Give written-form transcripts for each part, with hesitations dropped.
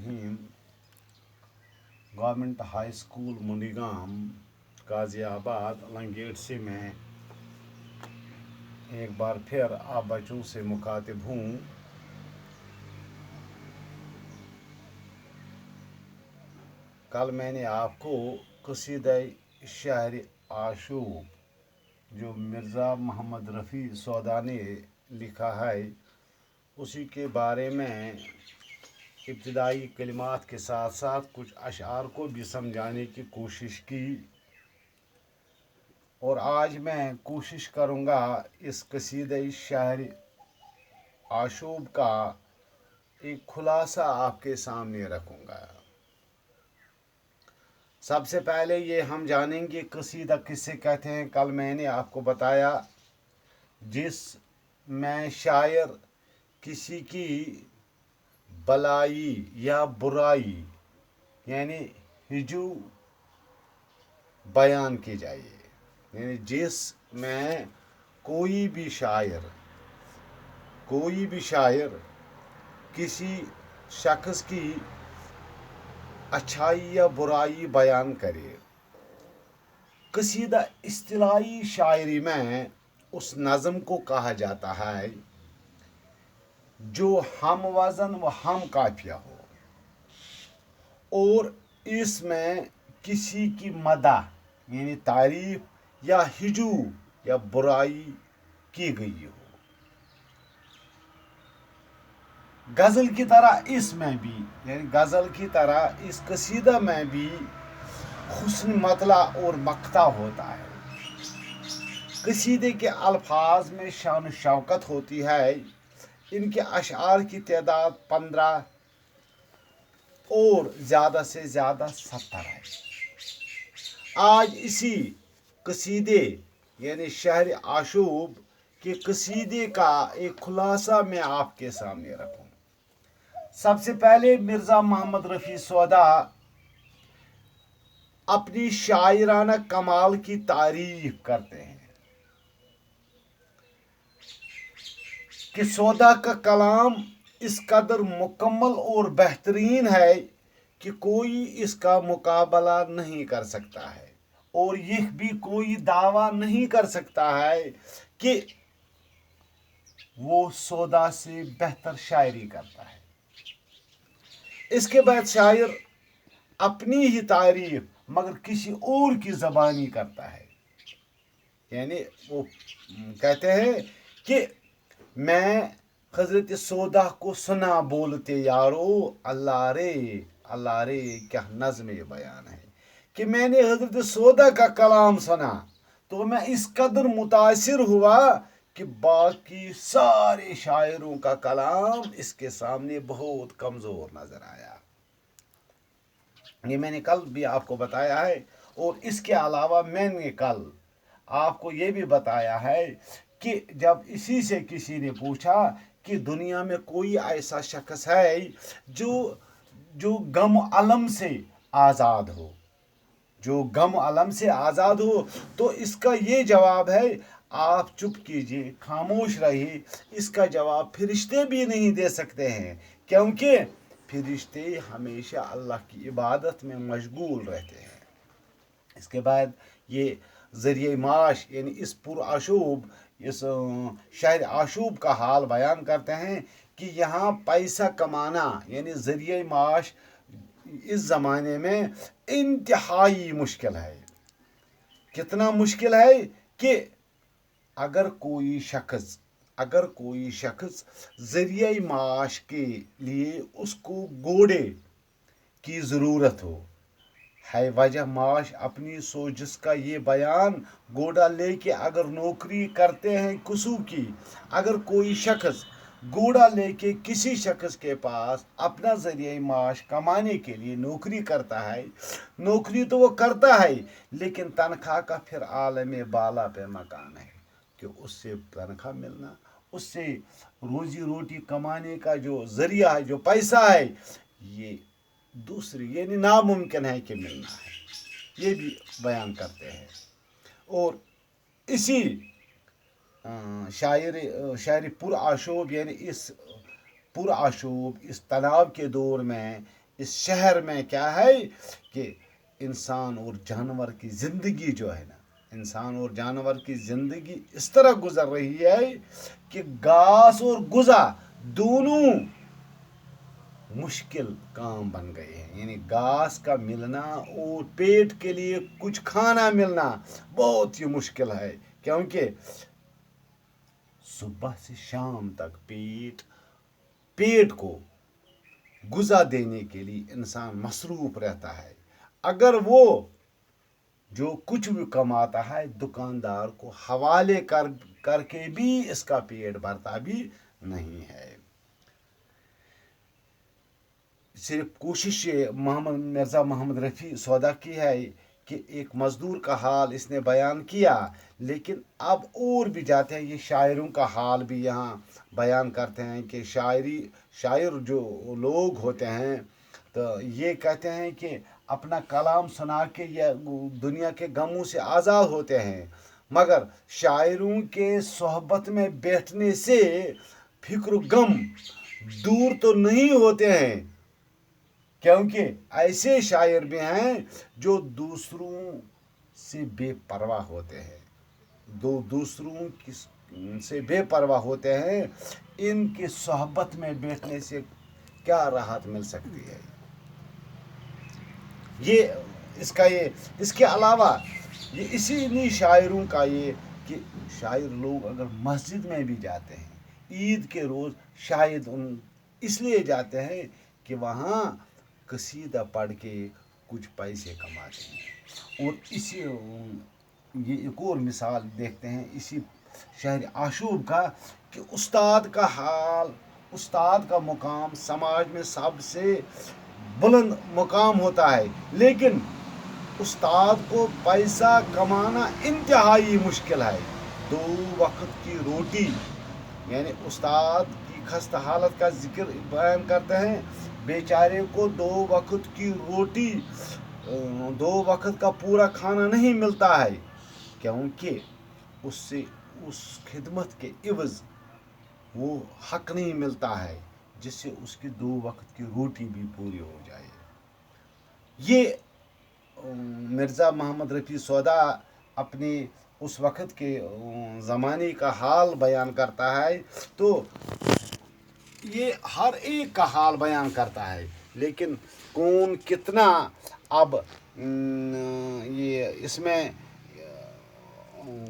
रहीम। Government high school Mundigam Ghaziabad Langate से मैं एक बार फिर आप बच्चों से मुखातिब हूँ। कल मैंने आपको कसीदा शायर आशूब जो मिर्ज़ा मोहम्मद रफ़ी सौदा ने लिखा है उसी के बारे में इब्तिदाई कलिमात के साथ साथ कुछ अशआर को भी समझाने की कोशिश की, और आज मैं कोशिश करूँगा इस कसीदा शायर आशूब का एक खुलासा आपके सामने रखूँगा। सबसे पहले ये हम जानेंगे कसीदा किसे कहते हैं। कल मैंने आपको बताया जिस में शायर किसी की भलाई या बुराई यानी हिजू बयान की जाए, यानी जिस में कोई भी शायर किसी शख्स की अच्छाई या बुराई बयान करे। कसीदा इस्तिलाही शायरी में उस नज़म को कहा जाता है जो हम वज़न व हम काफिया हो और इसमें किसी की मदह यानी तारीफ या हिजू या बुराई की गई हो। गज़ल की तरह इसमें भी यानी गज़ल की तरह इस कसीदा में भी हुस्न मतला और मक्ता होता है। कसीदे के अल्फाज में शान शौकत होती है। इनके अशआर की तादाद 15 और ज़्यादा से ज़्यादा 70 है। आज इसी कसीदे यानी शायर आशूब के कसीदे का एक खुलासा मैं आपके सामने रखूँ। सबसे पहले मिर्ज़ा मोहम्मद रफ़ी सौदा अपनी शायराना कमाल की तारीफ करते हैं कि सौदा का कलाम इस कदर मुकम्मल और बेहतरीन है कि कोई इसका मुकाबला नहीं कर सकता है, और यह भी कोई दावा नहीं कर सकता है कि वो सौदा से बेहतर शायरी करता है। इसके बाद शायर अपनी ही तारीफ मगर किसी और की ज़बानी करता है, यानी वो कहते हैं कि मैं हजरत सौदा को सुना बोलते यारो अल्लाह रे क्या नज़्म बयान है कि मैंने हजरत सौदा का कलाम सुना तो मैं इस कदर मुतासिर हुआ कि बाकी सारे शायरों का कलाम इसके सामने बहुत कमज़ोर नज़र आया। ये मैंने कल भी आपको बताया है, और इसके अलावा मैंने कल आपको ये भी बताया है कि जब इसी से किसी ने पूछा कि दुनिया में कोई ऐसा शख्स है जो गम अलम से आज़ाद हो, जो गम अलम से आज़ाद हो, तो इसका ये जवाब है आप चुप कीजिए, खामोश रहिए। इसका जवाब फरिश्ते भी नहीं दे सकते हैं, क्योंकि फरिश्ते हमेशा अल्लाह की इबादत में मशगूल रहते हैं। इसके बाद ये ज़रिए माश यानी इस पुरआशूब इस शायर आशूब का हाल बयान करते हैं कि यहाँ पैसा कमाना यानी ज़रिए माश इस ज़माने में इंतहाई मुश्किल है। कितना मुश्किल है कि अगर कोई शख्स ज़रिए माश के लिए उसको घोड़े की ज़रूरत हो है वजह माश अपनी सोच जिसका ये बयान घोड़ा लेके अगर नौकरी करते हैं कसू की, अगर कोई शख्स घोड़ा लेके किसी शख्स के पास अपना ज़रिए माश कमाने के लिए नौकरी करता है, नौकरी तो वो करता है लेकिन तनख्वाह का फिर आलम बाला पे मकान है कि उससे तनख्वाह मिलना, उससे रोजी रोटी कमाने का जो ज़रिया है, जो पैसा है, ये दूसरी यानी नामुमकिन है कि मिलना है, ये भी बयान करते हैं। और इसी शायरी पुरआशूब यानी इस पुरआशूब इस तनाव के दौर में اس شہر میں کیا ہے کہ انسان اور جانور کی زندگی جو ہے نا، انسان اور جانور کی زندگی اس طرح گزر رہی ہے کہ گھاس اور غذا دونوں مشکل کام بن گئے ہیں. یعنی گھاس کا ملنا اور پیٹ کے لیے کچھ کھانا ملنا بہت ہی مشکل ہے، کیونکہ صبح سے شام تک پیٹ کو غذا دینے کے لیے انسان مصروف رہتا ہے. اگر وہ جو کچھ بھی کماتا ہے دکاندار کو حوالے کر کے بھی اس کا پیٹ بھرتا بھی نہیں ہے. صرف کوشش مرزا محمد رفیع سودا کی ہے کہ ایک مزدور کا حال اس نے بیان کیا، لیکن اب اور بھی جاتے ہیں. یہ شاعروں کا حال بھی یہاں بیان کرتے ہیں کہ شاعر جو لوگ ہوتے ہیں تو یہ کہتے ہیں کہ اپنا کلام سنا کے یہ دنیا کے غموں سے آزاد ہوتے ہیں، مگر شاعروں کے صحبت میں بیٹھنے سے فکر و غم دور تو نہیں ہوتے ہیں، کیونکہ ایسے شاعر بھی ہیں جو دوسروں سے بے پرواہ ہوتے ہیں، دوسروں سے بے پرواہ ہوتے ہیں. ان کی صحبت میں بیٹھنے سے کیا راحت مل سکتی ہے. اس کے علاوہ یہ انہی شاعروں کا یہ کہ شاعر لوگ اگر مسجد میں بھی جاتے ہیں عید کے روز شاید اس لیے جاتے ہیں کہ وہاں قصیدہ پڑھ کے کچھ پیسے کماتے ہیں. اور یہ ایک اور مثال دیکھتے ہیں اسی شہر آشوب کا کہ استاد کا مقام سماج میں سب سے بلند مقام ہوتا ہے، لیکن استاد کو پیسہ کمانا انتہائی مشکل ہے. 2 وقت کی روٹی، یعنی استاد کی خستہ حالت کا ذکر بیان کرتے ہیں. بیچارے کو 2 وقت کی روٹی، 2 وقت کا پورا کھانا نہیں ملتا ہے، کیونکہ اس سے اس خدمت کے عوض وہ حق نہیں ملتا ہے جس سے اس کی 2 وقت کی روٹی بھی پوری ہو جائے. یہ مرزا محمد رفیع سودا اپنی اس وقت کے زمانے کا حال بیان کرتا ہے، تو یہ ہر ایک کا حال بیان کرتا ہے. لیکن کون کتنا اب یہ اس میں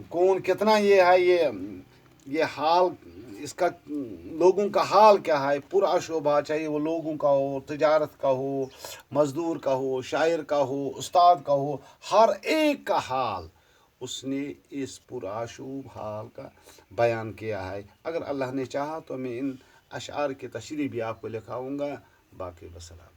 کون کتنا یہ ہے یہ حال اس کا لوگوں کا حال کیا ہے پورا شعبہ، چاہے وہ لوگوں کا ہو، تجارت کا ہو، مزدور کا ہو، شاعر کا ہو، استاد کا ہو، ہر ایک کا حال اس نے اس پرآشوب حال کا بیان کیا ہے. اگر اللہ نے چاہا تو میں ان اشعار کی تشریح بھی آپ کو لکھاؤں گا. باقی وسلام.